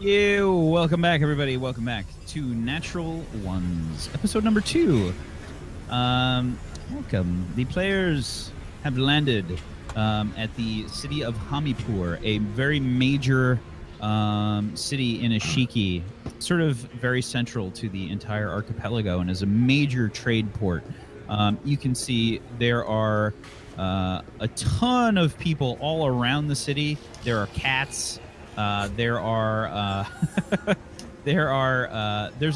Welcome back, everybody. Welcome back to Natural Ones, episode number 2. Welcome. The players have landed at the city of Hamipur, a very major city in Ishiki, sort of very central to the entire archipelago and is a major trade port. You can see there are a ton of people all around the city. There are cats. There's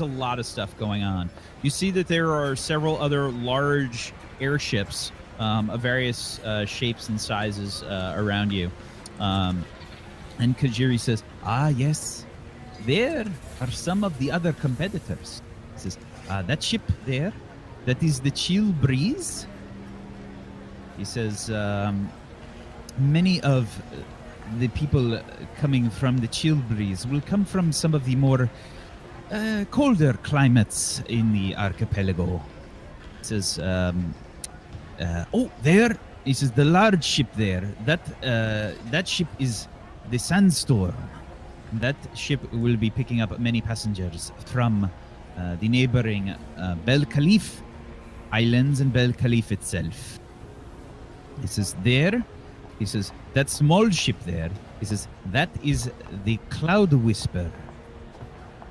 a lot of stuff going on. You see that there are several other large airships of various shapes and sizes around you. And Kajiri says, yes, there are some of the other competitors. He says, that ship there, that is the Chill Breeze. He says, many of the people coming from the Chill Breeze will come from some of the more colder climates in the archipelago. He says, there. He says, the large ship there, that ship is the Sandstorm. That ship will be picking up many passengers from the neighboring Bel Khalif Islands and Bel Khalif itself. He says, there. He says, that small ship there, he says, that is the Cloud Whisper.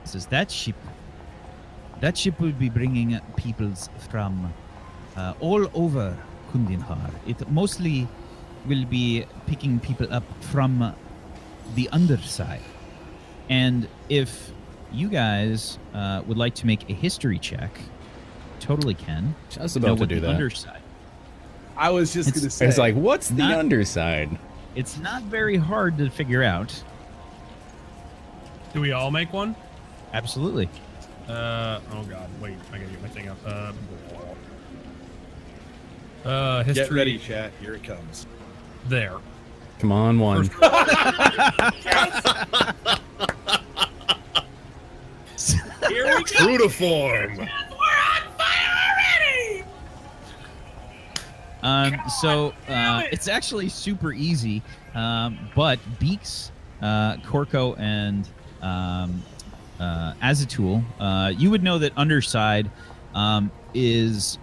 He says, that ship will be bringing peoples from all over Kundinhar. It mostly will be picking people up from the underside. And if you guys would like to make a history check, totally can. Just about to do that. Underside. I was just going to say. It's like, what's the underside? It's not very hard to figure out. Do we all make one? Absolutely. Oh god, wait, I gotta get my thing up. History. Get ready, chat. Here it comes. There. Come on, one. Here we go. True to form. We're on fire already! It's actually super easy, but Beaks, Corco, and Azatool, you would know that underside is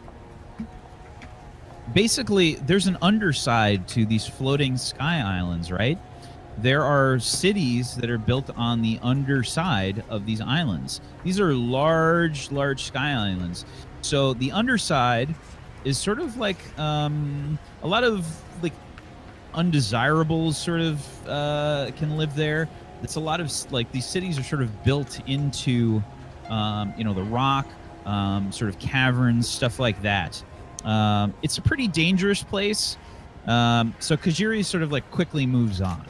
basically, there's an underside to these floating sky islands, right? There are cities that are built on the underside of these islands. These are large sky islands. So the underside is sort of like a lot of like undesirables sort of can live there. It's a lot of like these cities are sort of built into the rock, sort of caverns, stuff like that. It's a pretty dangerous place. So Kajiri sort of like quickly moves on.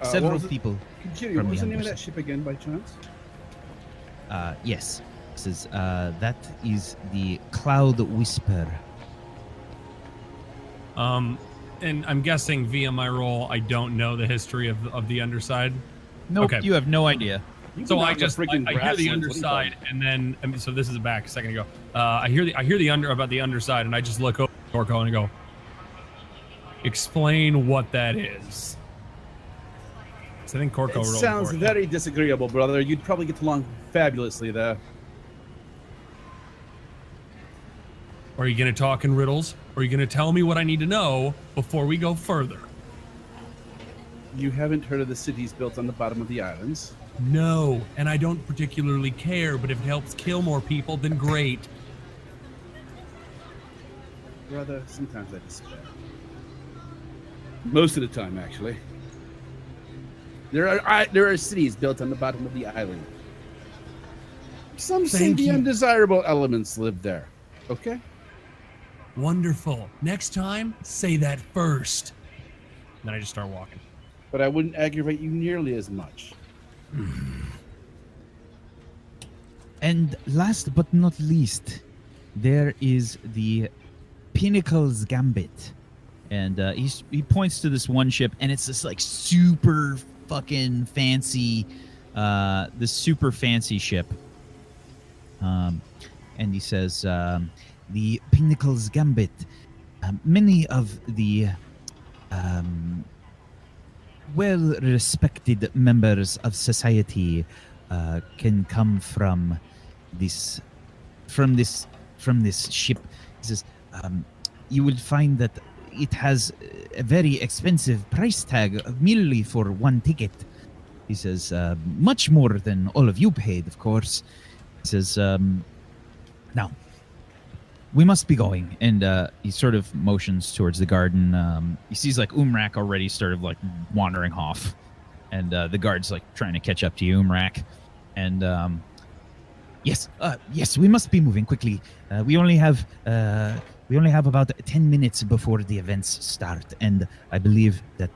Several people. Kajiri, what was the name of that ship again, by chance? Yes. This is that is the Cloud Whisper. And I'm guessing via my role, I don't know the history of the underside. Nope, Okay. You have no idea. So I hear the underside, and then so this is back a second ago. I hear about the underside, and I just look over at Corco and I go, explain what that is. So I think Corco It sounds very disagreeable, brother. You'd probably get along fabulously there. Are you going to talk in riddles? Or are you going to tell me what I need to know before we go further? You haven't heard of the cities built on the bottom of the islands? No, and I don't particularly care, but if it helps kill more people, then great. Brother, sometimes I despair. Most of the time, actually. There are cities built on the bottom of the island. Some say the undesirable elements live there. Okay? Wonderful. Next time, say that first. Then I just start walking. But I wouldn't aggravate you nearly as much. And last but not least, there is the Pinnacle's Gambit. And he points to this one ship, and it's this like super fucking fancy, this super fancy ship. And he says, the Pinnacle's Gambit. Many of the well-respected members of society can come from this ship. He says, you will find that it has a very expensive price tag merely for one ticket. He says, much more than all of you paid, of course. He says, now, we must be going. And he sort of motions towards the garden. He sees like Umrak already sort of like wandering off. And the guard's like trying to catch up to you, Umrak. And yes, we must be moving quickly. We only have about 10 minutes before the events start. And I believe that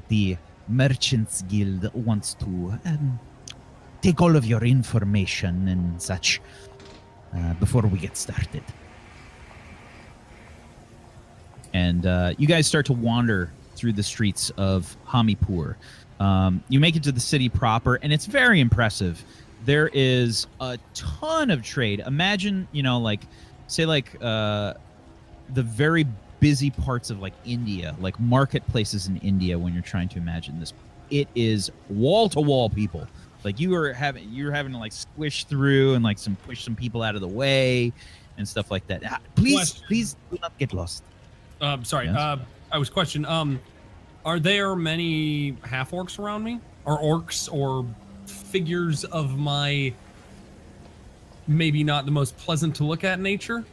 the Merchants Guild wants to take all of your information and such before we get started. And you guys start to wander through the streets of Hamipur. You make it to the city proper, and it's very impressive. There is a ton of trade. Imagine, say the very busy parts of like India, like marketplaces in India when you're trying to imagine this. It is wall to wall people. Like you're having to like squish through and like push some people out of the way and stuff like that. Please do not get lost. Sorry. Yes? I was questioning, are there many half orcs around me, or orcs, or figures of my maybe not the most pleasant to look at nature?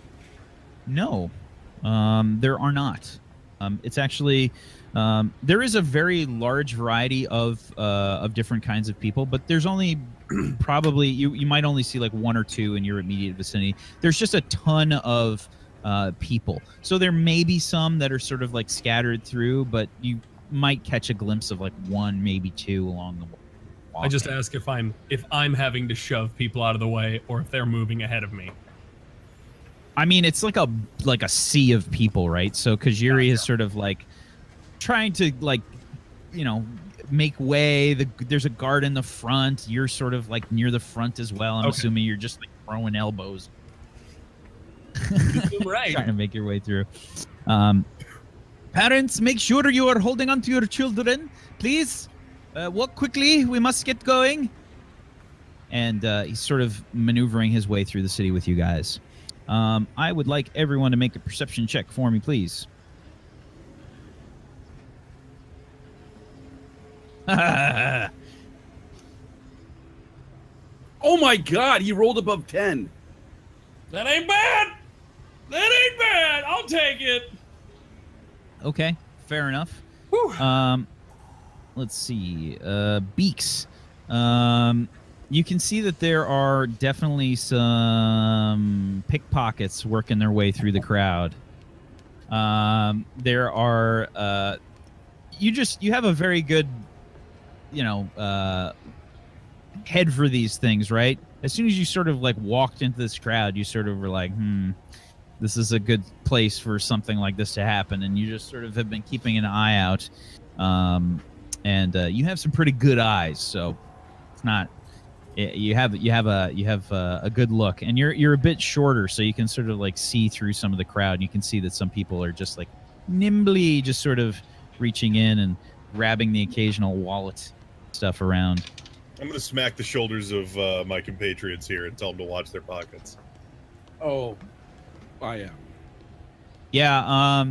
No, there are not. It's actually there is a very large variety of different kinds of people, but there's only probably you might only see like one or two in your immediate vicinity. There's just a ton of people, so there may be some that are sort of like scattered through, but you might catch a glimpse of like one, maybe two along the way. I just ask if I'm having to shove people out of the way, or if they're moving ahead of me. I mean, it's like a sea of people, right? So Kajiri is sort of like trying to make way. There's a guard in the front. You're sort of like near the front as well. I'm assuming you're just like throwing elbows. Right. Trying to make your way through. Parents, make sure you are holding on to your children, please. Walk quickly. We must get going. And he's sort of maneuvering his way through the city with you guys. I would like everyone to make a perception check for me, please. Oh my god, he rolled above 10. That ain't bad. I'll take it. Okay, fair enough. Whew. Let's see. Beaks. You can see that there are definitely some pickpockets working their way through the crowd. There are you have a very good head for these things, right? As soon as you sort of like walked into this crowd, you sort of were like, this is a good place for something like this to happen, and you just sort of have been keeping an eye out. And you have some pretty good eyes, so it's not. You have a good look, and you're a bit shorter, so you can sort of like see through some of the crowd. You can see that some people are just like nimbly, just sort of reaching in and grabbing the occasional wallet stuff around. I'm gonna smack the shoulders of my compatriots here and tell them to watch their pockets. Oh, I am. Yeah.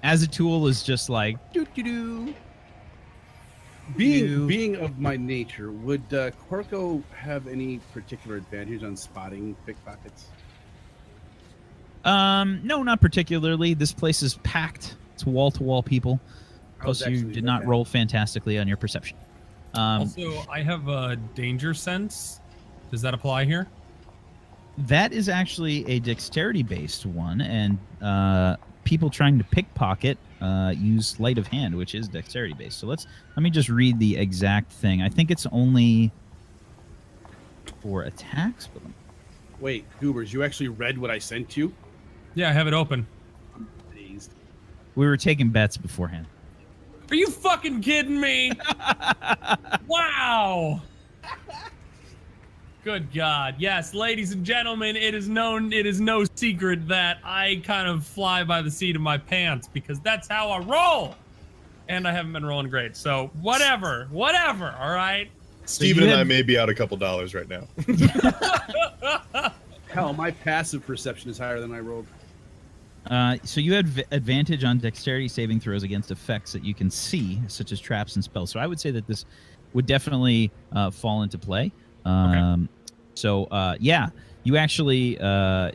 Azatool is just like doo doo doo. Being of my nature, would Corco have any particular advantage on spotting pickpockets? No, not particularly. This place is packed. It's wall-to-wall people. Plus, you did not roll fantastically on your perception. Also, I have a danger sense. Does that apply here? That is actually a dexterity-based one, and people trying to pickpocket use sleight of hand, which is dexterity-based. So let me just read the exact thing. I think it's only for attacks. But Wait, Goobers, you actually read what I sent you? Yeah, I have it open. I'm amazed. we were taking bets beforehand. Are you fucking kidding me? Wow. Good God. Yes, ladies and gentlemen, it is no secret that I kind of fly by the seat of my pants because that's how I roll. and I haven't been rolling great. So whatever. All right. Steven and I may be out a couple dollars right now. Hell, my passive perception is higher than I rolled. So you had advantage on dexterity saving throws against effects that you can see, such as traps and spells. So I would say that this would definitely fall into play. Okay. So yeah, you actually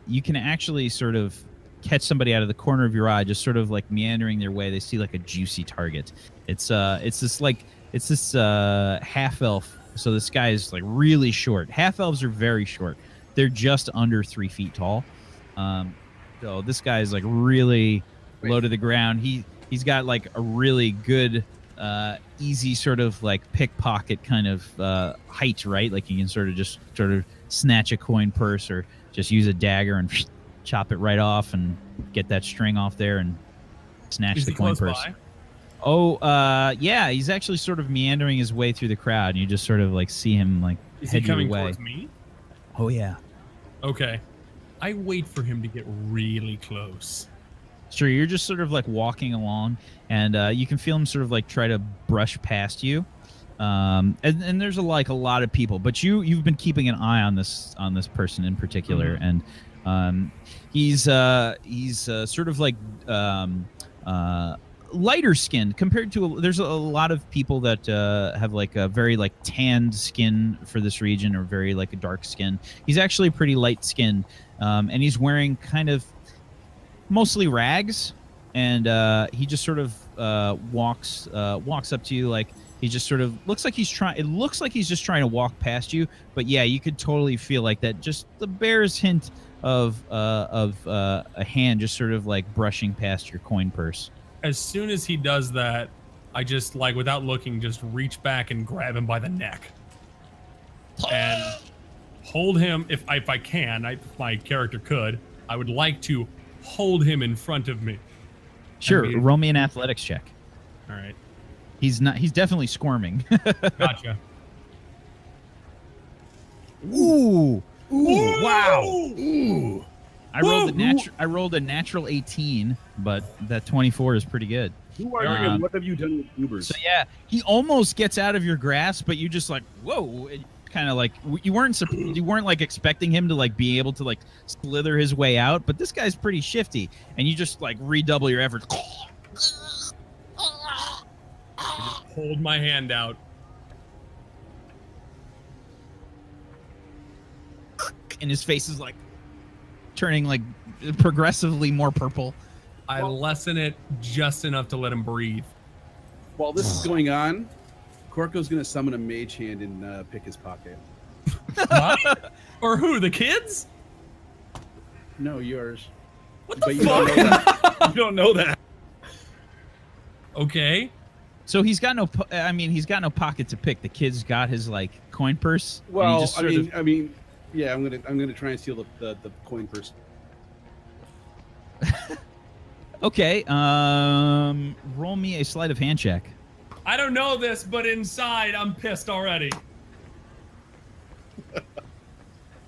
you can actually sort of catch somebody out of the corner of your eye, just sort of like meandering their way. They see like a juicy target. It's this half elf. So this guy is like really short. Half elves are very short. They're just under 3 feet tall. So this guy is like really low to the ground. He's got like a really good, easy sort of like pickpocket kind of height, right? Like you can sort of snatch a coin purse or just use a dagger and chop it right off and get that string off there and snatch the coin purse. By? Oh, yeah, he's actually sort of meandering his way through the crowd, and you just sort of like see him like Is he head your coming way. towards me? Oh yeah. Okay. I wait for him to get really close. Sure, you're just sort of like walking along, and you can feel him sort of like try to brush past you. And there's a lot of people, but you've been keeping an eye on this person in particular, and he's sort of like lighter skinned compared to there's a lot of people that have like a very like tanned skin for this region, or very like a dark skin. He's actually pretty light skinned, and he's wearing kind of mostly rags, and he just sort of walks up to you. Like he just sort of looks like he's just trying to walk past you, but yeah, you could totally feel like that, just the barest hint of a hand just sort of like brushing past your coin purse. As soon as he does that, I just, like, without looking, just reach back and grab him by the neck. And hold him, if I can, if my character could, I would like to hold him in front of me. Sure, roll me an athletics check. All right. He's definitely squirming. Gotcha. Ooh. Ooh. Wow. Ooh. I rolled a natural 18, but that 24 is pretty good. Who are you and what have you done with Ubers? So yeah, he almost gets out of your grasp, but you just like, whoa, kind of like you weren't like expecting him to like be able to like slither his way out, but this guy's pretty shifty, and you just like redouble your efforts. I just hold my hand out. And his face is like turning like progressively more purple. I lessen it just enough to let him breathe. While this is going on, Corco's going to summon a mage hand and pick his pocket. What? Or who? The kids? No, yours. What the But fuck? you don't know that. Okay. So he's got no pocket to pick. The kid's got his like coin purse. and he Well, just I mean, yeah, I'm gonna try and steal the coin purse. Okay, roll me a sleight of hand check. I don't know this, but inside I'm pissed already.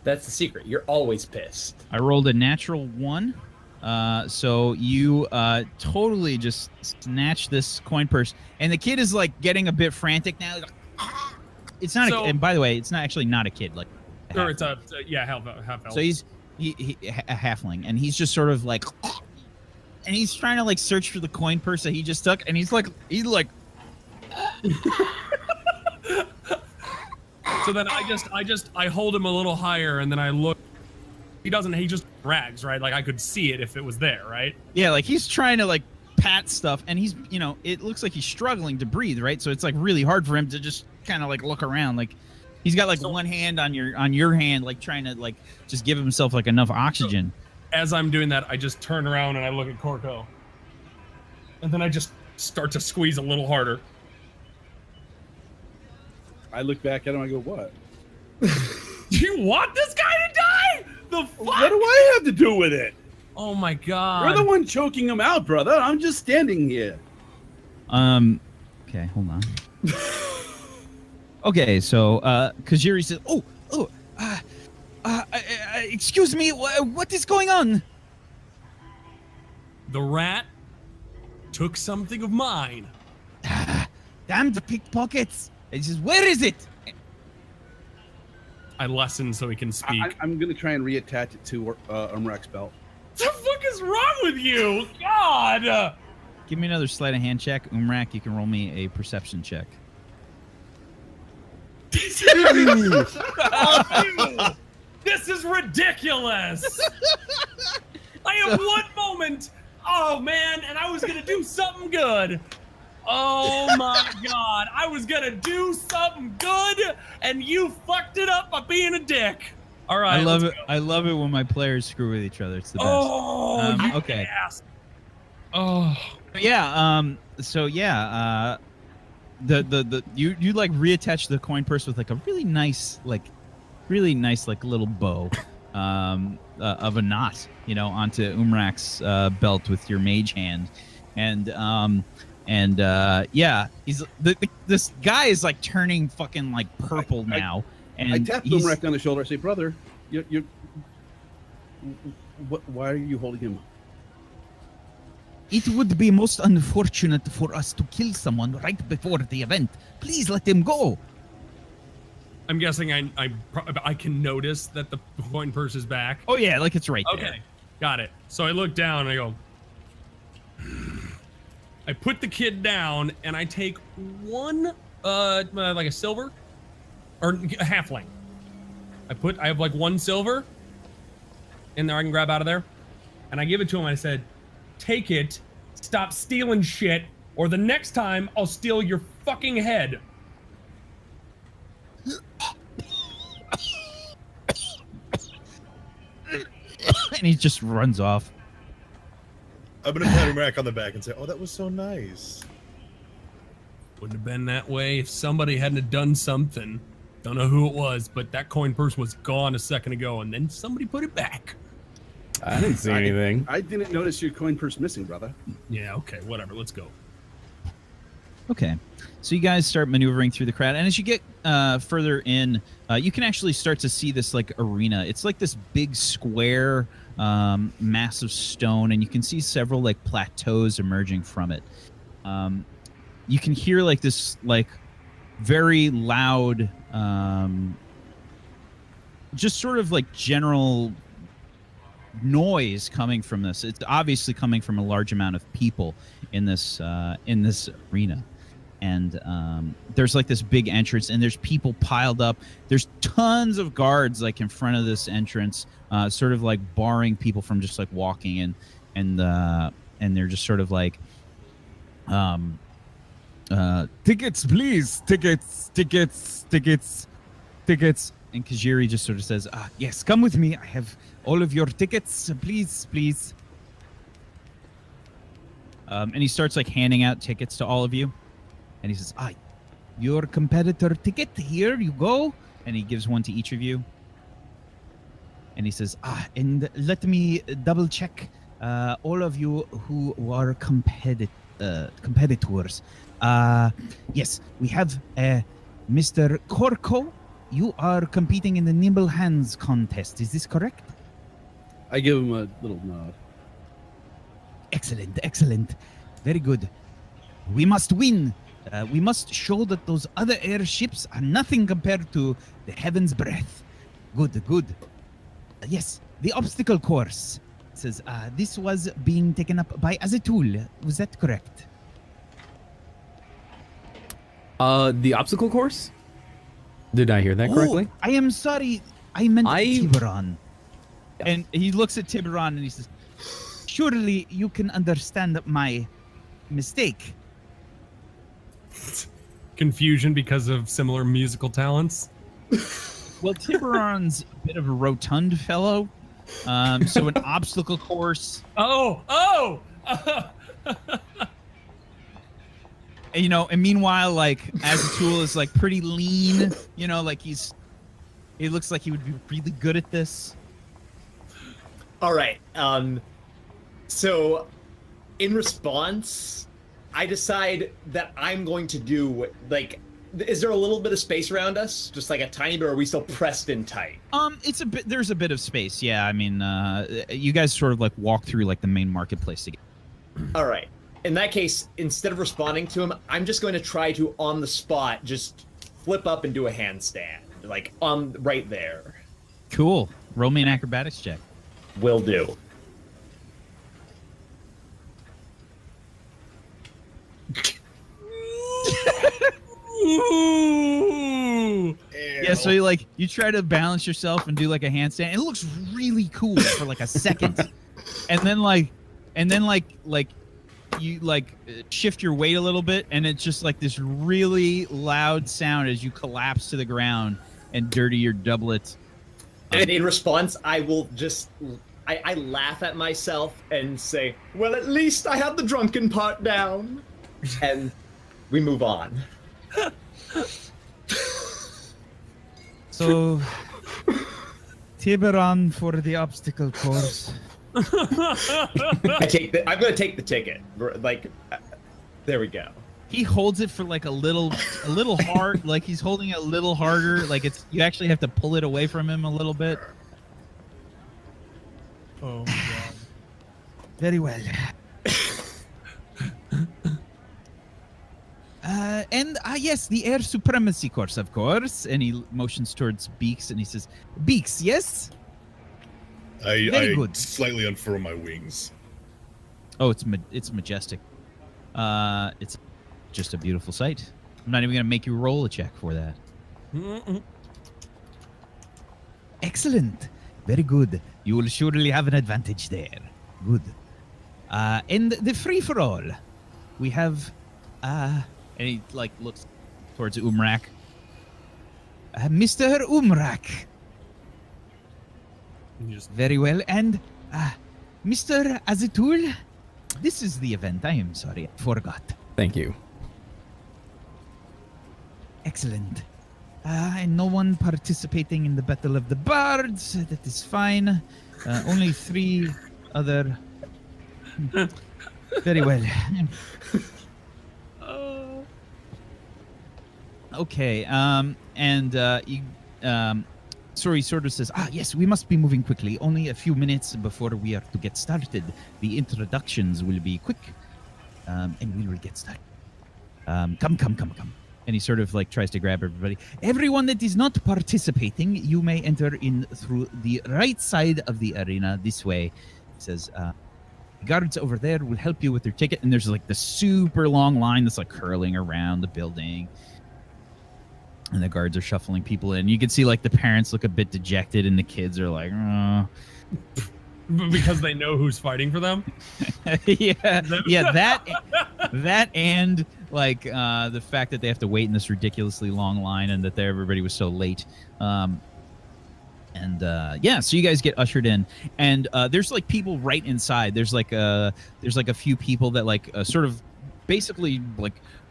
That's the secret. You're always pissed. I rolled a natural 1. So you totally just snatch this coin purse, and the kid is like getting a bit frantic now. It's not, and by the way, it's not actually not a kid. Like, Or it's a half elf. so he's a halfling, and he's just sort of like, and he's trying to like search for the coin purse that he just took, and he's like. So then I hold him a little higher, and then I look. He just rags, right? Like I could see it if it was there, right? Yeah, like he's trying to like pat stuff, and he's, it looks like he's struggling to breathe, right? So it's like really hard for him to just kind of like look around. Like he's got like one hand on your hand, like trying to like just give himself like enough oxygen. So as I'm doing that, I just turn around and I look at Corco, and then I just start to squeeze a little harder. I look back at him. I go, "What? Do you want this guy to die? The fuck? What do I have to do with it? Oh my god! You're the one choking him out, brother. I'm just standing here." Okay, hold on. Okay, so Kajiri says, excuse me, what is going on? The rat took something of mine damned pickpockets. He says, where is it? I lessen so he can speak. I'm going to try and reattach it to Umrak's belt. What the fuck is wrong with you? God! Give me another sleight of hand check. Umrak, you can roll me a perception check. This is ridiculous! I have one moment, oh man, and I was gonna do something good. Oh my god, I was gonna do something good, and you fucked it up by being a dick. All right, I love it. I love it when my players screw with each other. It's the best. Oh, you okay. ass. Oh. Yeah. So yeah. You like reattach the coin purse with like a really nice like little bow, of a knot, onto Umrak's belt with your mage hand, and yeah, he's this guy is like turning fucking like purple now. And I tap Umrak on the shoulder. I say, brother, why are you holding him? It would be most unfortunate for us to kill someone right before the event. Please let him go. I'm guessing I can notice that the coin purse is back. Oh yeah, like it's right there. Okay, got it. So I look down and I go. I put the kid down and I take one, like a silver, or a halfling. I have like one silver in there I can grab out of there, and I give it to him. I said, take it, stop stealing shit, or the next time I'll steal your fucking head. And he just runs off. I'm gonna pat him back on the back and say, "Oh, that was so nice." Wouldn't have been that way if somebody hadn't have done something. Don't know who it was, but that coin purse was gone a second ago, and then somebody put it back. I didn't see anything. I didn't notice your coin purse missing, brother. Yeah, okay, whatever. Let's go. Okay, so you guys start maneuvering through the crowd, and as you get further in, you can actually start to see this like arena. It's like this big square, massive stone, and you can see several like plateaus emerging from it. You can hear like this like very loud, just sort of like general noise coming from this. It's obviously coming from a large amount of people in this arena. And there's like this big entrance, and there's people piled up. There's tons of guards like in front of this entrance, sort of like barring people from just like walking in, and they're just sort of like, tickets, please, tickets. And Kajiri just sort of says, yes, come with me. I have all of your tickets, please. And he starts like handing out tickets to all of you. And he says, your competitor ticket, here you go. And he gives one to each of you. And he says, and let me double check all of you who are competitors. Yes, we have Mr. Corco. You are competing in the Nimble Hands contest. Is this correct? I give him a little nod. Excellent. Very good. We must win. We must show that those other airships are nothing compared to the Heaven's Breath. Good. Yes, the obstacle course. It says this was being taken up by Azetul. Was that correct? The obstacle course? Did I hear that correctly? I am sorry. I meant Tiburon. Yeah. And he looks at Tiburon and he says, surely you can understand my mistake. Confusion because of similar musical talents. Well, Tiburon's a bit of a rotund fellow. So an obstacle course. Oh! And meanwhile, like Azatul is like pretty lean, like he looks like he would be really good at this. All right. So in response, I decide that I'm going to do is there a little bit of space around us? Just like a tiny bit, or are we still pressed in tight? It's a bit, there's a bit of space. Yeah. I mean, you guys sort of like walk through like the main marketplace together. All right. In that case, instead of responding to him, I'm just going to try to, on the spot, just flip up and do a handstand. Like, right there. Cool. Roll me an acrobatics check. Will do. Ooh. Yeah, so you try to balance yourself and do like a handstand. It looks really cool for like a second, and then you shift your weight a little bit, and it's just like this really loud sound as you collapse to the ground and dirty your doublet. And in response, I will just I laugh at myself and say, "Well, at least I had the drunken part down," and we move on. So, Tiburon for the obstacle course. I'm going to take the ticket. Like, there we go. He holds it for like a little hard, like he's holding it a little harder. Like you actually have to pull it away from him a little bit. Oh my god. Very well. Yes, the air supremacy course, of course. And he motions towards Beaks, and he says, "Beaks, yes." I good. slightly unfurl my wings. Oh, it's majestic. It's just a beautiful sight. I'm not even going to make you roll a check for that. Excellent. Very good. You will surely have an advantage there. Good. And the free-for-all. We have... and he, looks towards Umrak. Mr. Umrak. Very well. And Mr. Azitul, this is the event. I am sorry. I forgot. Thank you. Excellent. And no one participating in the Battle of the Bards. That is fine. Only 3 other... Very well. Okay. Sorry, sort of says, yes, we must be moving quickly. Only a few minutes before we are to get started. The introductions will be quick. And we will get started. Come. And he sort of tries to grab everybody. Everyone that is not participating, you may enter in through the right side of the arena this way. He says, the guards over there will help you with your ticket. And there's the super long line that's curling around the building. And the guards are shuffling people in. You can see the parents look a bit dejected, and the kids are like, oh. Because they know who's fighting for them. yeah, that and the fact that they have to wait in this ridiculously long line, and that everybody was so late. So you guys get ushered in, and there's people right inside. There's a few people that sort of basically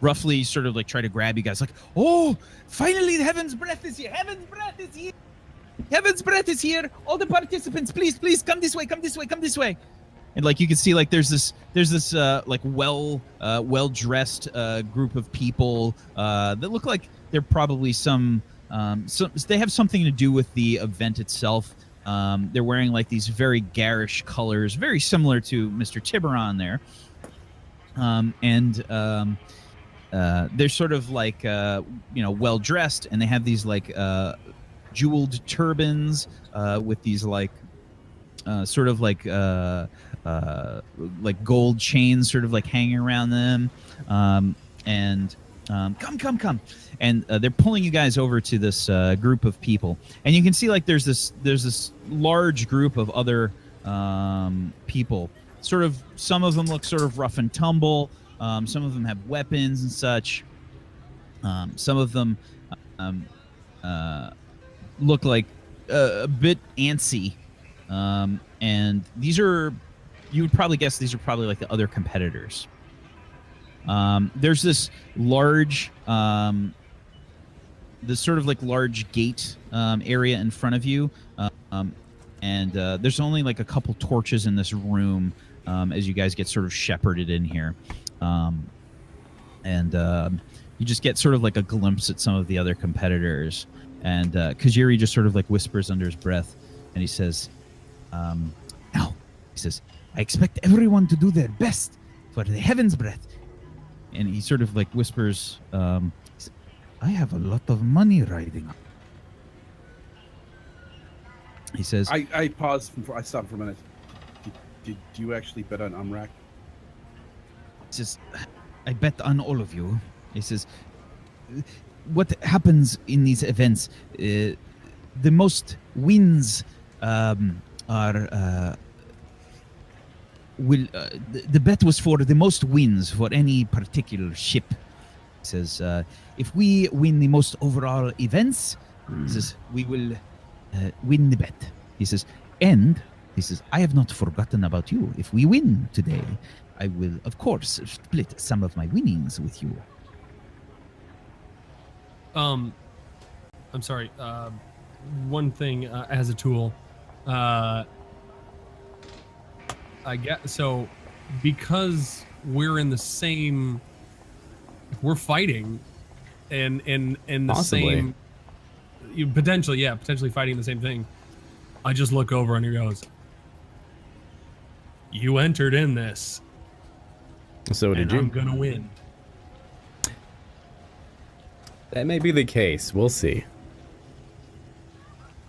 roughly sort of try to grab you guys, oh, finally the Heaven's Breath is here. Heaven's Breath is here. Heaven's Breath is here. All the participants, please come this way. And you can see there's this well dressed group of people that look like they're probably they have something to do with the event itself. They're wearing these very garish colors, very similar to Mr. Tiburon there. They're sort of well dressed, and they have these jeweled turbans with these sort of gold chains sort of hanging around them. Come, and they're pulling you guys over to this group of people, and you can see there's this large group of other people. Sort of, some of them look sort of rough and tumble. Some of them have weapons and such. Some of them look like a bit antsy. And these are, you would probably guess these are probably the other competitors. There's this large, this sort of large gate area in front of you. And there's only a couple torches in this room as you guys get sort of shepherded in here. You just get sort of a glimpse at some of the other competitors. And Kajiri just sort of whispers under his breath, and he says, now, he says, I expect everyone to do their best for the heaven's breath. And he sort of like whispers, I have a lot of money riding up. He says, I paused. I stopped for a minute. Did you actually bet on Umrak? He says, I bet on all of you. He says, what happens in these events, the most wins the bet was for the most wins for any particular ship. He says, if we win the most overall events, he says, we will win the bet. He says, and he says, I have not forgotten about you. If we win today, I will, of course, split some of my winnings with you. I'm sorry. One thing as a tool, I get so because we're in the same, we're fighting, and the Possibly. same, potentially fighting the same thing. I just look over and he goes, "You entered in this, So did and you. I'm gonna win." That may be the case. We'll see.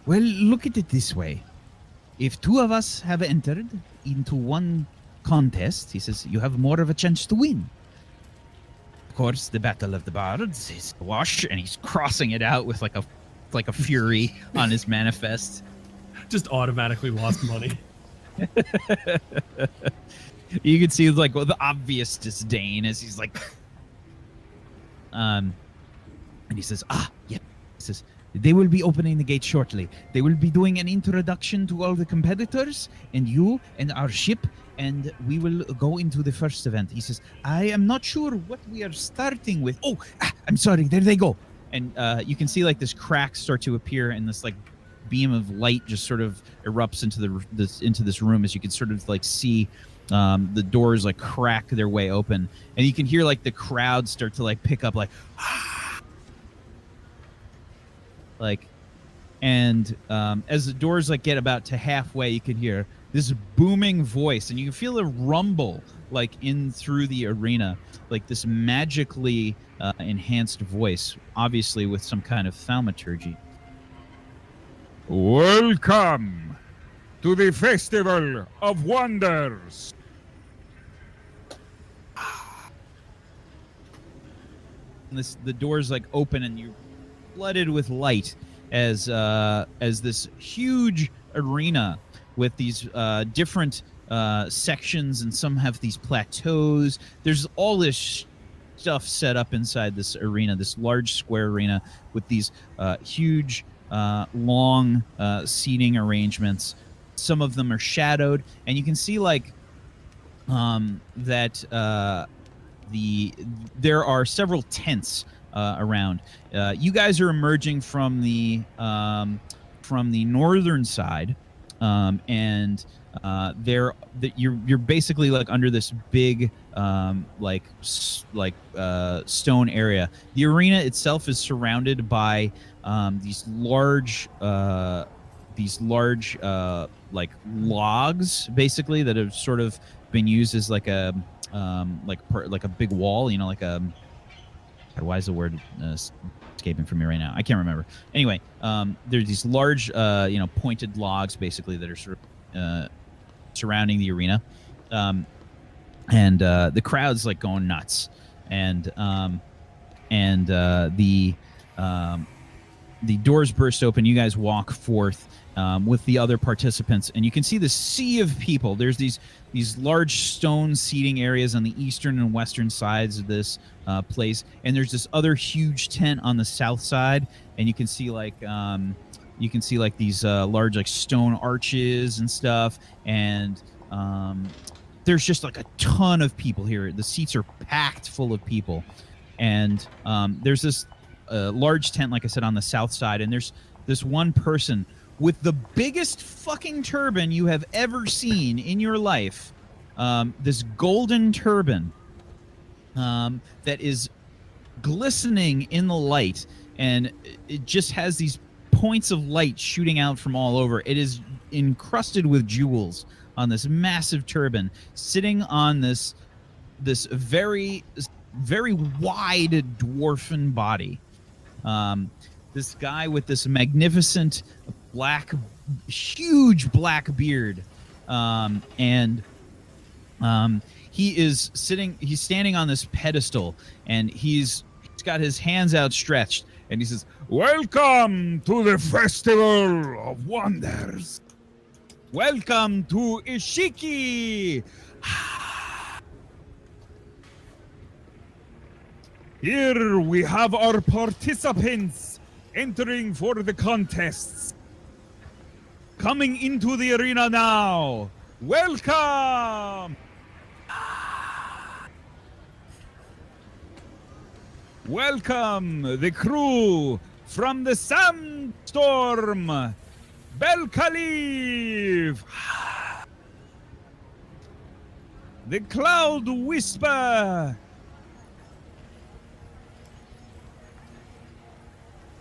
Well, look at it this way. If two of us have entered into one contest, he says, you have more of a chance to win. Of course, the Battle of the Bards is wash, and he's crossing it out with like a fury on his manifest. Just automatically lost money. You can see like the obvious disdain as he's like, and he says, yeah. He says, they will be opening the gate shortly. They will be doing an introduction to all the competitors and you and our ship, and we will go into the first event. He says, I am not sure what we are starting with. I'm sorry. There they go. And you can see like this crack start to appear, and this like beam of light just sort of erupts into this room, as you can sort of like see the doors like crack their way open, and you can hear like the crowd start to like pick up like like, and as the doors like get about to halfway, you can hear this booming voice, and you can feel a rumble like in through the arena, like this magically enhanced voice, obviously with some kind of thaumaturgy. Welcome to the Festival of Wonders. And the doors like open, and you're flooded with light as this huge arena with these different sections, and some have these plateaus. There's all this stuff set up inside this arena, this large square arena with these huge long seating arrangements. Some of them are shadowed, and you can see like that there are several tents around. You guys are emerging from the northern side, and you're basically like under this big stone area. The arena itself is surrounded by these large like logs, basically, that have sort of been used as like a big wall, you know, like a, why is the word escaping from me right now? I can't remember. Anyway, there's these large pointed logs basically that are sort of surrounding the arena, and the crowd's like going nuts, and the doors burst open. You guys walk forth with the other participants, and you can see the sea of people. There's these large stone seating areas on the eastern and western sides of this place, and there's this other huge tent on the south side, and you can see like these large like stone arches and stuff, and there's just like a ton of people here. The seats are packed full of people, and there's this large tent, like I said, on the south side, and there's this one person with the biggest fucking turban you have ever seen in your life. This golden turban that is glistening in the light, and it just has these points of light shooting out from all over. It is encrusted with jewels on this massive turban, sitting on this this very wide dwarfen body. This guy with this magnificent huge black beard, and he's standing on this pedestal, and he's got his hands outstretched, and he says, Welcome to the Festival of Wonders. "Welcome to Ishiki." Here we have our participants entering for the contests. Coming into the arena now. Welcome! Welcome the crew from the Sandstorm, Bel Khalif, the Cloud Whisper,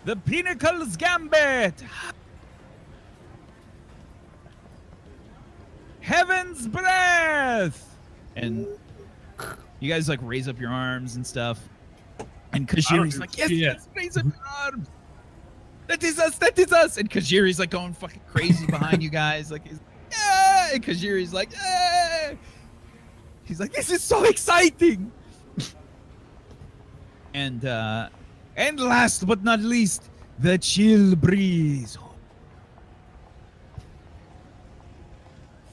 the Pinnacle's Gambit, Heaven's Breath. And you guys like raise up your arms and stuff. And Kajiri's like, yes, raise up your arms. That is us, that is us. And Kajiri's like going fucking crazy behind you guys. Like, yeah. And Kajiri's like, yeah. He's like, this is so exciting. And last but not least, the chill breeze.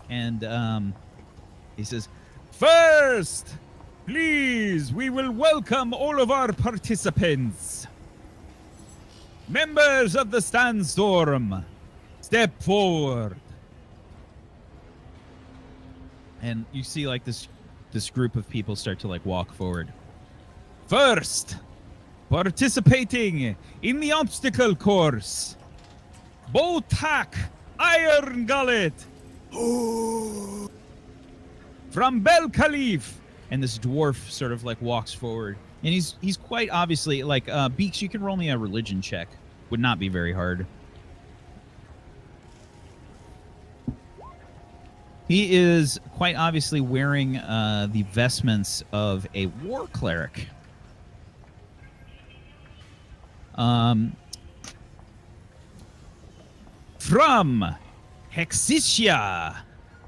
And he says, first, please, we will welcome all of our participants. Members of the Sandstorm, step forward. And you see like this group of people start to like walk forward. First, participating in the obstacle course, Bow Tack Iron Gullet from Bel Khalif. And this dwarf sort of like walks forward, and he's quite obviously like Beaks. You can roll me a religion check. Would not be very hard. He is quite obviously wearing the vestments of a war cleric. From Hexisia,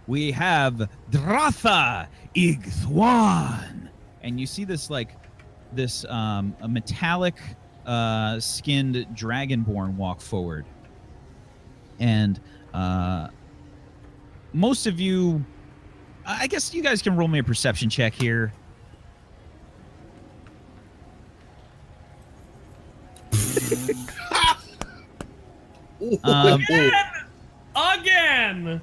we have Dratha Igthwan. And you see this like this a metallic skinned dragonborn walk forward. And most of you, I guess you guys can roll me a perception check here. Again!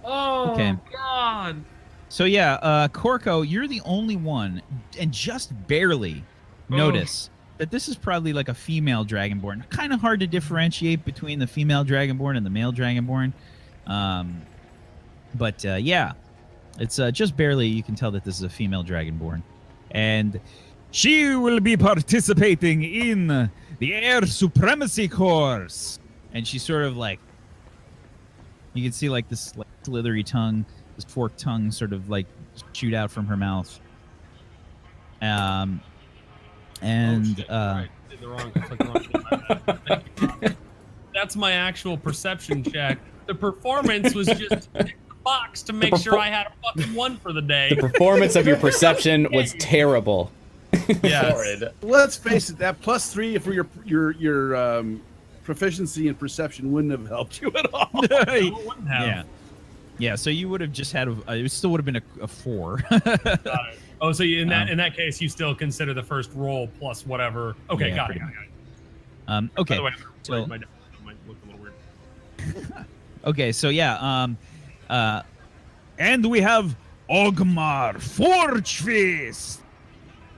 Oh, Okay. God. So yeah, Corco, you're the only one, and just barely notice that this is probably like a female dragonborn. Kind of hard to differentiate between the female dragonborn and the male dragonborn. But yeah, it's just barely you can tell that this is a female dragonborn. And she will be participating in the Air Supremacy course. And she's sort of like, you can see like this like slithery tongue, this forked tongue sort of like shoot out from her mouth. And Did the wrong, I clicked the wrong. That's my actual perception check. The performance was just tick the box to make sure I had a fucking 1 for the day. The performance of your perception was terrible. Yes. Let's face it, that +3 for your proficiency in perception wouldn't have helped you at all. It wouldn't have. yeah. Yeah, so you would have just had it still would have been a 4. Got it. Oh, so in that case, you still consider the first roll plus whatever. Okay, Yeah, got it. pretty okay. By the way, So- my might look a little weird. Okay, so yeah, and we have Ogmar Forgefist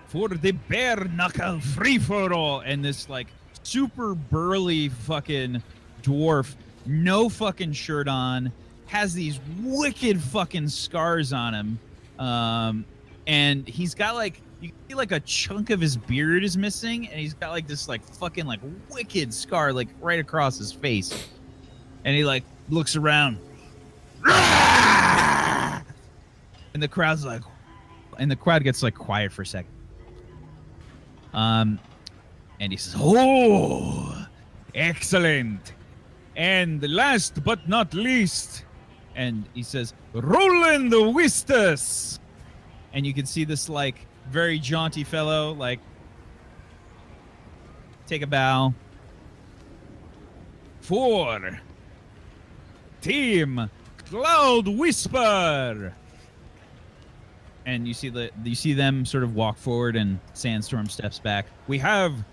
for the bare knuckle free for all, and this like super burly fucking dwarf, no fucking shirt on, has these wicked fucking scars on him, and he's got like you can see like a chunk of his beard is missing, and he's got like this like fucking like wicked scar like right across his face, and he like looks around, and the crowd's like, And the crowd gets like quiet for a second. And he says, "Oh, excellent. And last but not least," and he says, "Roland Wistus." And you can see this like very jaunty fellow like take a bow. For Team Cloud Whisper. And you see them sort of walk forward, and Sandstorm steps back. We have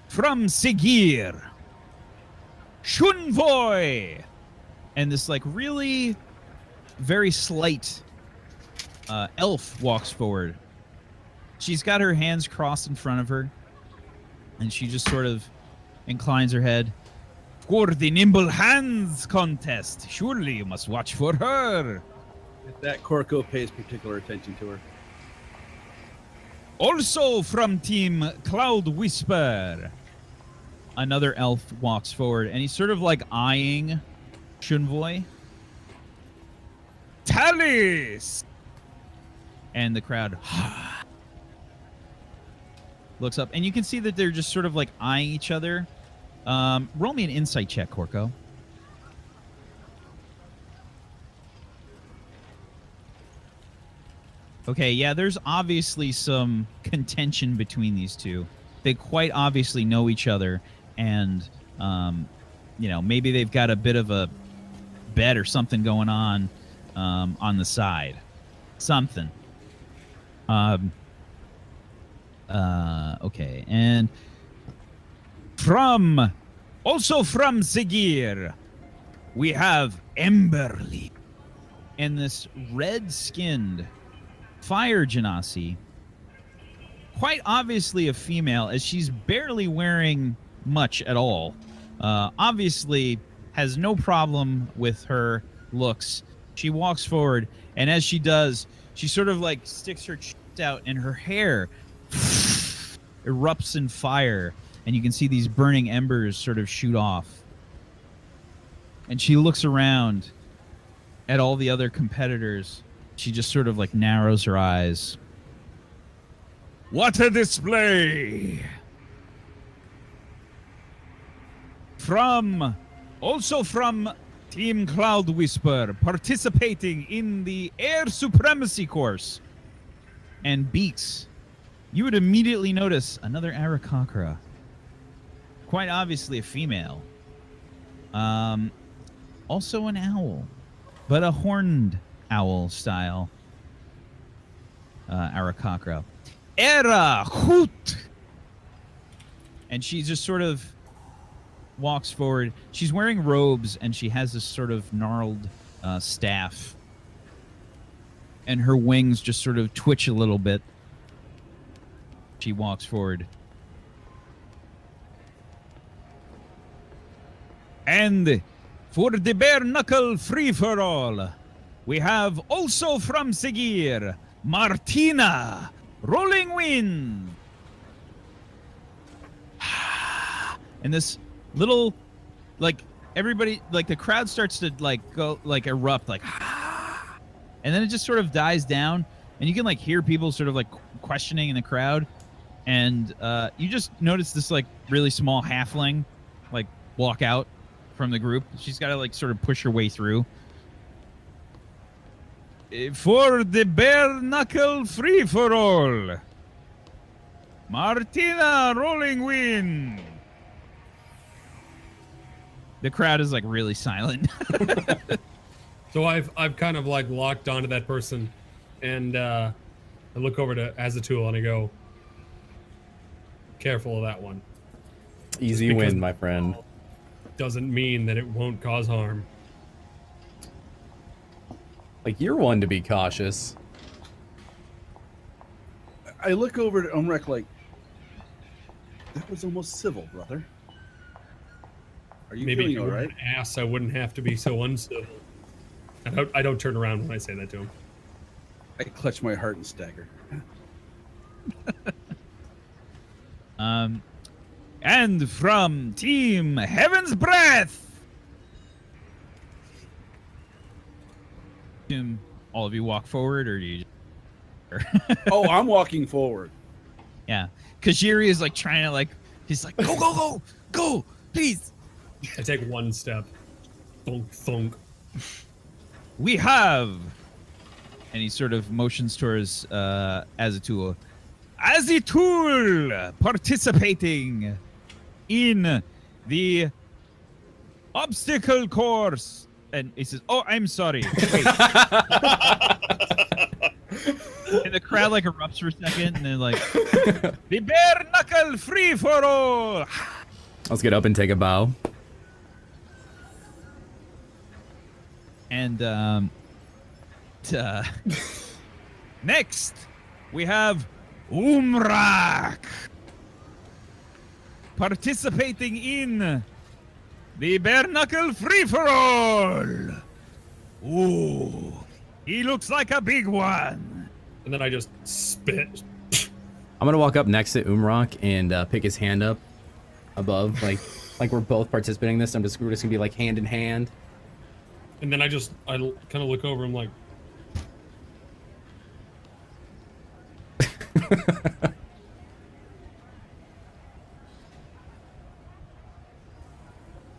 from Sigir, Shunvoy, and this like really very slight elf walks forward. She's got her hands crossed in front of her, and she just sort of inclines her head. For the Nimble Hands contest, surely you must watch for her. That Corco pays particular attention to her. Also from Team Cloud Whisper, another elf walks forward, and he's sort of like eyeing Shunvoy. Talis! And the crowd looks up, and you can see that they're just sort of like eyeing each other. Roll me an insight check, Corco. Okay, yeah, there's obviously some contention between these two. They quite obviously know each other, and, you know, maybe they've got a bit of a bet or something going on the side. Something. Okay, and also from Sigir, we have Emberly, and this red-skinned fire genasi, quite obviously a female, as she's barely wearing much at all. Obviously has no problem with her looks. She walks forward, and as she does, she sort of like sticks her chest out, and her hair erupts in fire, and you can see these burning embers sort of shoot off. And she looks around at all the other competitors. She just sort of like narrows her eyes. What a display! Also from Team Cloud Whisper, participating in the Air Supremacy course. And Beaks, you would immediately notice another Arakakra. Quite obviously a female. Also an owl, but a horned owl style Arakakra. Era Hoot! And she just sort of walks forward. She's wearing robes, and she has this sort of gnarled staff. And her wings just sort of twitch a little bit. She walks forward. And for the bare knuckle free-for-all, we have also from Sigir, Martina, Rolling Wind. And this little, like, everybody, like, the crowd starts to, like, go, like, erupt, like, and then it just sort of dies down, and you can, like, hear people sort of, like, questioning in the crowd, and you just notice this, like, really small halfling, like, walk out from the group. She's got to, like, sort of push her way through. For the bare knuckle free-for-all, Martina Rolling Wind. The crowd is like really silent. So I've kind of like locked onto that person, and I look over to Azatool and I go, "Careful of that one. Easy win, my friend." Doesn't mean that it won't cause harm." Like, you're one to be cautious. I look over at Umrek like, that was almost civil, brother. Are you Maybe feeling if you all were right? an ass, I wouldn't have to be so uncivil. I don't turn around when I say that to him. I clutch my heart and stagger. And from Team Heaven's Breath, all of you walk forward, or do you? Oh, I'm walking forward. Yeah, Kajiri is like trying to he's like, go, please. I take one step. Thunk, thunk. We have, and he sort of motions towards Azatool. Azatool participating in the obstacle course, and he says, "Oh, I'm sorry." Wait. And the crowd like erupts for a second, and then like, the bare knuckle free for all. Let's get up and take a bow. And next we have Umrak participating in the bare knuckle free for all. Ooh, he looks like a big one. And then I just spit. I'm gonna walk up next to Umrak and pick his hand up above, like we're both participating in this. We're just gonna be like hand in hand. And then I kind of look over him like,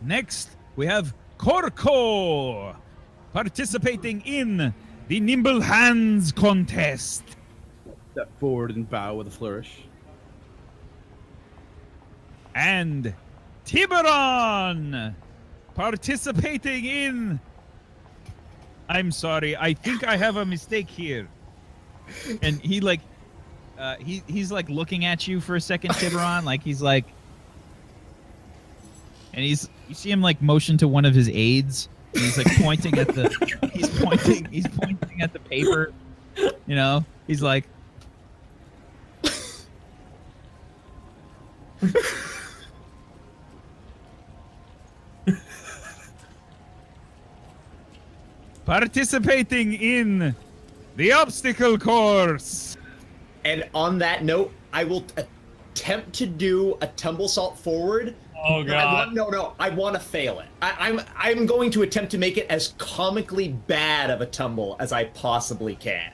Next, we have Korko participating in the Nimble Hands contest. Step forward and bow with a flourish. And Tiburon participating in... I'm sorry, I think I have a mistake here. And he like... he's like looking at you for a second, Tiburon. Like he's like... And you see him like motion to one of his aides. And he's like pointing at the, he's pointing at the paper. You know, he's like, participating in the obstacle course. And on that note, I will attempt to do a tumble-salt forward. oh god. I want to fail it. I'm going to attempt to make it as comically bad of a tumble as I possibly can.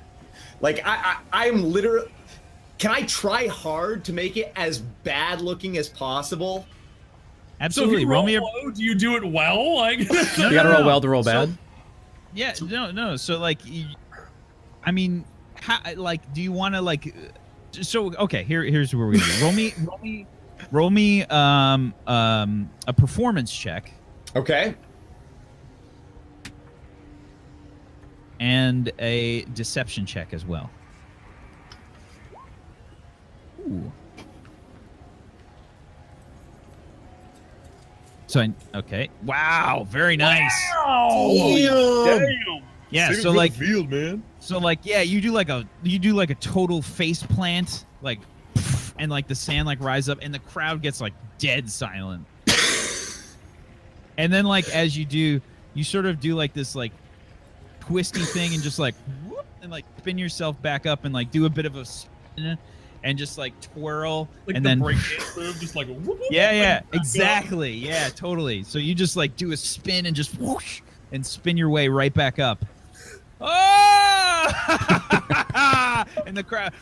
Like I'm literally. Can I try hard to make it as bad looking as possible? Absolutely. So if you roll roll me a... low, do you do it well? Like, You gotta roll well to roll bad. Yeah, no. So like, I mean, like, do you want to like? So okay, here's where we go. Roll me a performance check Okay. and a deception check as well. Ooh. So okay. Wow, very nice. Damn. Yeah, Save it so for like the field, man. So like yeah, you do like a total face plant, like, and like the sand like rise up and the crowd gets like dead silent. And then like as you do, you sort of do like this like twisty thing and just like whoop, and like spin yourself back up and like do a bit of a spin and just like twirl like and the then breakdance move, just like whoop, whoop, yeah, like, exactly. Yeah, totally. So you just like do a spin and just whoosh and spin your way right back up. Oh! And the crowd.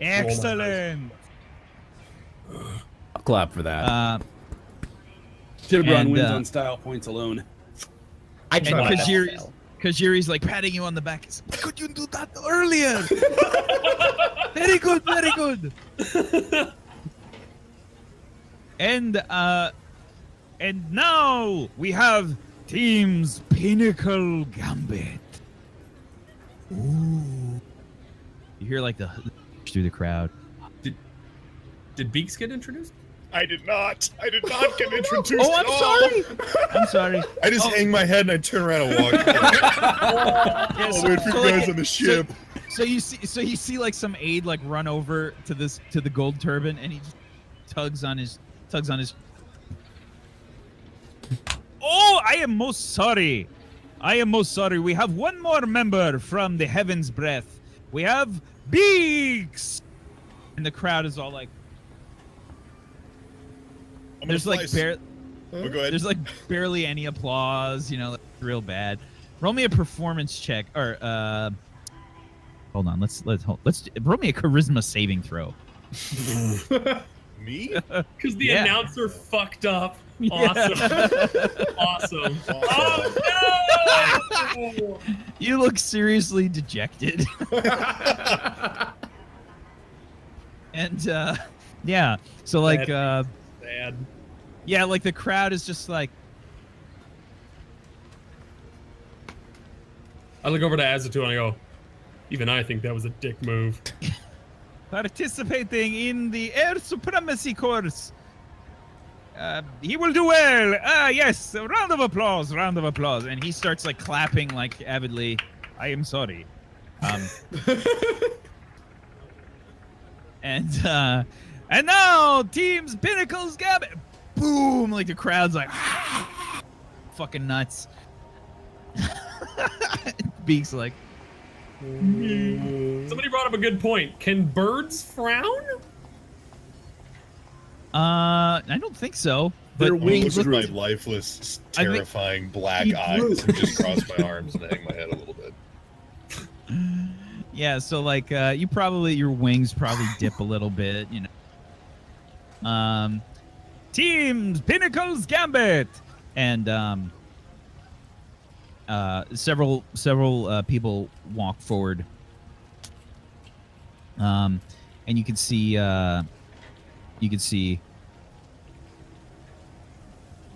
Excellent. I'll clap for that. Tiburon And, wins on style points alone. I And try my best to Kajiri's, fail. Kajiri's like patting you on the back. He's like, why could you do that earlier? Very good, very good. And now we have Team's Pinnacle Gambit. Ooh. You hear like the through the crowd. Did Beaks get introduced? I did not get introduced. Oh, I'm at all. sorry. I'm sorry. I just hang my head and I turn around and walk. Yeah, I'll wait for you guys on the ship. So you see like some aide like run over to the gold turban and he just tugs on his. Oh, I am most sorry. We have one more member from the Heaven's Breath. We have Beaks. And the crowd is all like, I'm there's gonna like slice. Oh, go ahead. there's like barely any applause, you know, like, real bad. roll me a performance check, or hold on. Let's roll me a charisma saving throw. Me? Because the Yeah. announcer fucked up. Awesome. Awesome. Oh no! You look seriously dejected. And yeah, so like Bad. yeah, like the crowd is just like, I look over to Azatul and I go, even I think that was a dick move. participating in the air supremacy course. He will do well. Yes, a round of applause, and he starts like clapping like avidly. I am sorry. And now teams Pinnacles Gambit. Boom! Like the crowd's like fucking nuts. Beak's like, Somebody brought up a good point. Can birds frown? I don't think so. Their But wings Look at my droop. lifeless, I think terrifying black he eyes droop. and just cross my arms and hang my head a little bit. yeah, so like your wings probably dip a little bit, you know. Teams Pinnacles Gambit, and several people walk forward. And you can see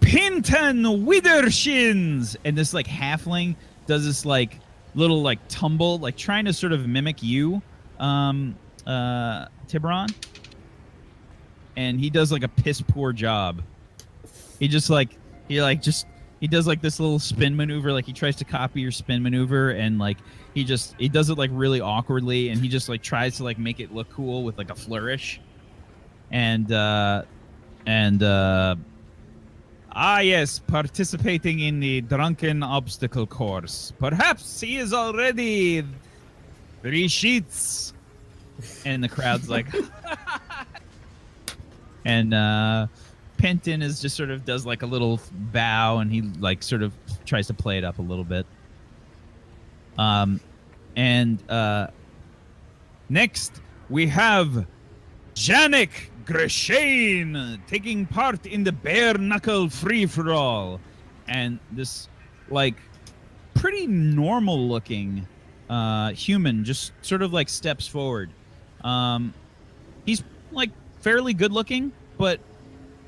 Pinton Withershins, and this like halfling does this like little like tumble, like trying to sort of mimic you, Tiburon. And he does like a piss poor job. He does like this little spin maneuver, like he tries to copy your spin maneuver, and like he does it like really awkwardly, and he just like tries to like make it look cool with like a flourish. And yes, participating in the drunken obstacle course. Perhaps he is already 3 sheets. And the crowd's like, and Penton is just sort of does like a little bow, and he like sort of tries to play it up a little bit. Next we have Janik Greshane taking part in the bare knuckle free for all, and this like pretty normal looking human just sort of like steps forward. He's like fairly good looking, but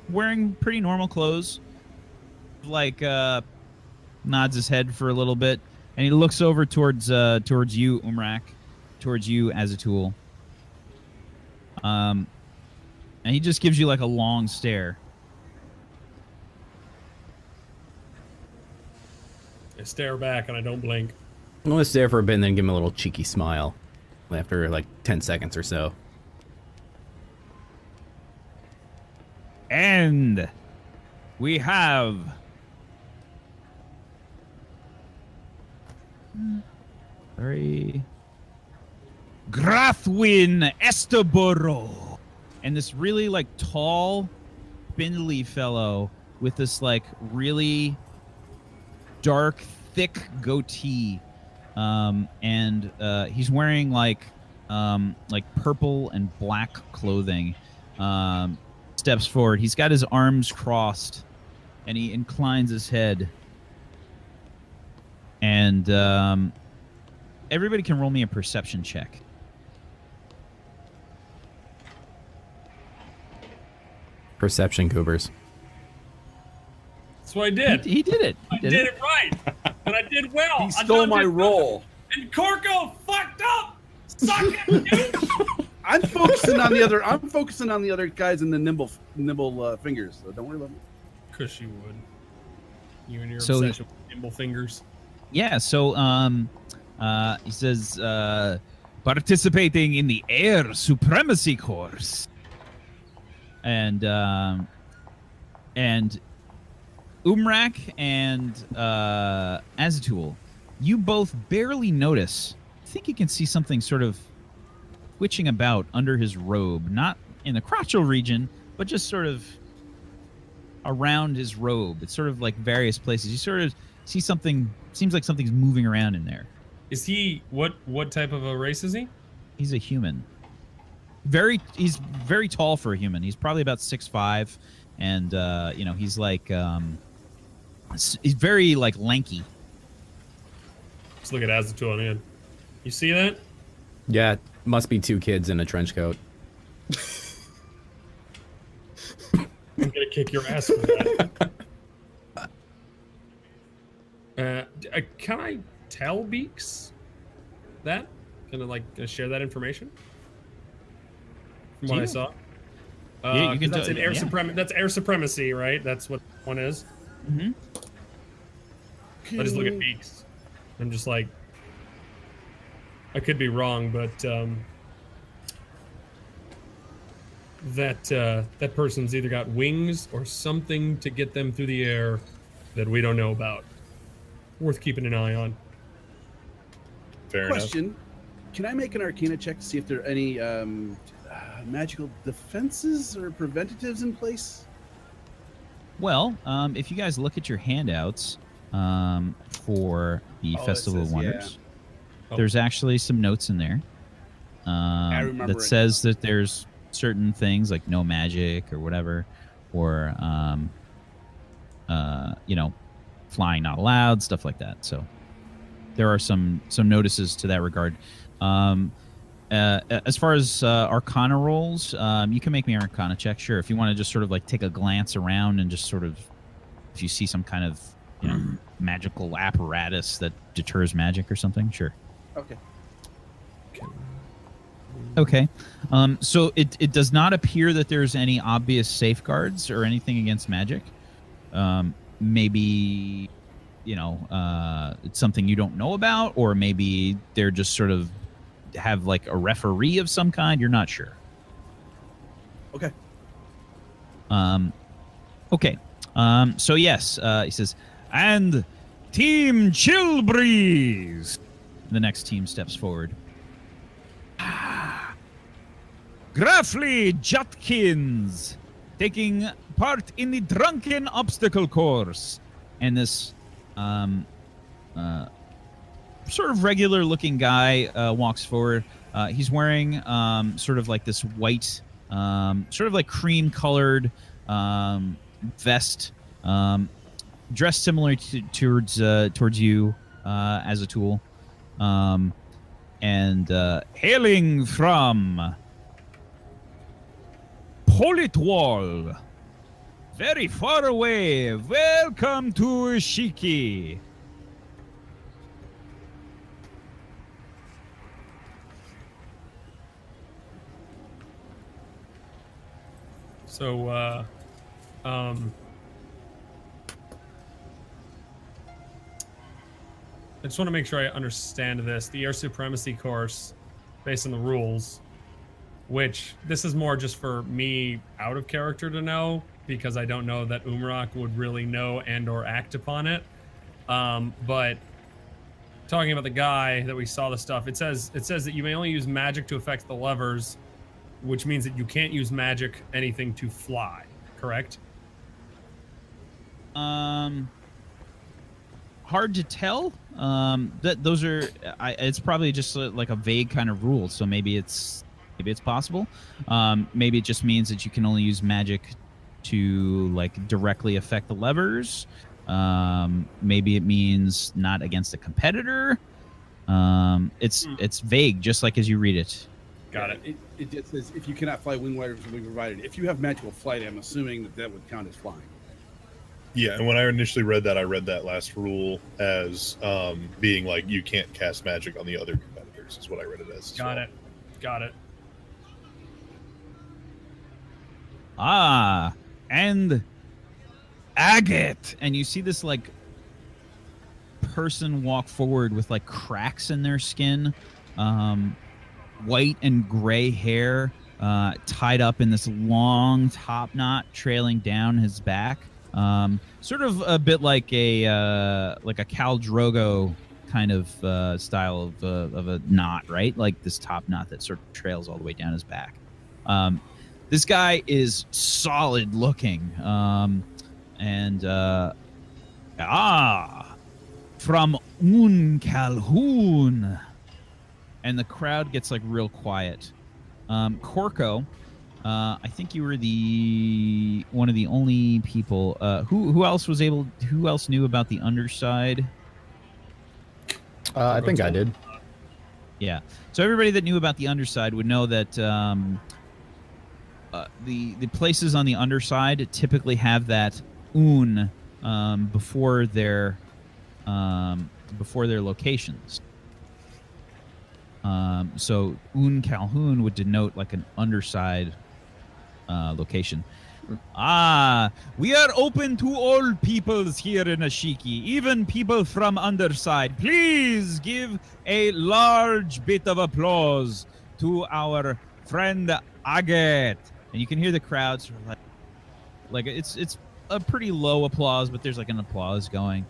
wearing pretty normal clothes. Like nods his head for a little bit, and he looks over towards you, Umrak, towards you, Azatul. And he just gives you like a long stare. I stare back and I don't blink. I'm gonna stare for a bit and then give him a little cheeky smile after like 10 seconds or so. And we have Grathwin Esteboro, and this really like tall, spindly fellow with this like really dark, thick goatee, and he's wearing like purple and black clothing. Steps forward. He's got his arms crossed, and he inclines his head. And everybody can roll me a perception check. Perception, goobers. That's what I did. He did it. I did it right. And I did well. He I stole done my did- roll. And Corco fucked up. Suck it, dude. I'm focusing on the other. I'm focusing on the other guys in the nimble fingers. So don't worry about me. Cause you would. You and your So- obsession with nimble fingers. Yeah, so he says participating in the air supremacy course. And Umrak and Azatul, you both barely notice. I think you can see something sort of twitching about under his robe, not in the crotchal region, but just sort of around his robe. It's sort of like various places. You sort of see something. Seems like something's moving around in there. Is he what type of a race is he? He's a human. He's very tall for a human. He's probably about 6'5", and he's like he's very like lanky. Let's look at Azatul on in. You see that? Yeah, must be 2 kids in a trench coat. I'm gonna kick your ass for that. Can I tell Beaks that? Can I share that information from what I saw? Yeah, you can that's tell- an air yeah. That's air supremacy, right? That's what one is. Mm-hmm. I just look at Beaks. I'm just like, I could be wrong, but that person's either got wings or something to get them through the air that we don't know about. Worth keeping an eye on. Fair enough. Question: can I make an Arcana check to see if there are any magical defenses or preventatives in place? Well, if you guys look at your handouts for the Oh, it Festival of says, Wonders, yeah. there's actually some notes in there remember that it says that there's certain things like no magic or whatever, or flying not allowed, stuff like that. So there are some notices to that regard. As far as Arcana rolls, you can make me an Arcana check, sure. If you want to just sort of like take a glance around and just sort of, if you see some kind of magical apparatus that deters magic or something, sure. Okay. Okay. So it does not appear that there's any obvious safeguards or anything against magic. Maybe, it's something you don't know about, or maybe they're just sort of have like a referee of some kind. You're not sure. Okay. Okay. So yes, he says, and Team Chill Breeze. The next team steps forward. Graffley Jutkins, taking part in the Drunken Obstacle Course. And this sort of regular-looking guy walks forward. He's wearing sort of like this white, sort of like cream-colored vest, dressed similar towards you as a tool, and hailing from Politwall, very far away. Welcome to Ishiki. So, I just want to make sure I understand this. The air supremacy course, based on the rules, which this is more just for me out of character to know, because I don't know that Umrak would really know and or act upon it. But talking about the guy that we saw the stuff, it says that you may only use magic to affect the levers, which means that you can't use magic anything to fly, correct? Hard to tell. Those are. It's probably just like a vague kind of rule. So maybe it's possible. Maybe it just means that you can only use magic to like directly affect the levers. Maybe it means not against a competitor. It's vague, just like as you read it. Got it. It just says if you cannot fly wing riders will be provided. If you have magical flight, I'm assuming that would count as flying. Yeah, and when I initially read that, I read that last rule as being like you can't cast magic on the other competitors, is what I read it as. Got it. And agate, and you see this like person walk forward with like cracks in their skin, white and gray hair, tied up in this long top knot trailing down his back, sort of a bit like a Khal Drogo kind of style of a knot, right? Like this top knot that sort of trails all the way down his back. This guy is solid looking, and from Calhoun. And the crowd gets like real quiet. Corco, I think you were one of the only people. Who else knew about the underside? I think I did. Yeah. So everybody that knew about the underside would know that the places on the underside typically have that before their locations. So Calhoun would denote like an underside location. We are open to all peoples here in Ishiki, even people from underside. Please give a large bit of applause to our friend Agathe. And you can hear the crowd sort of like it's a pretty low applause, but there's like an applause going.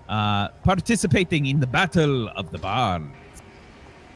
Participating in the Battle of the Barn.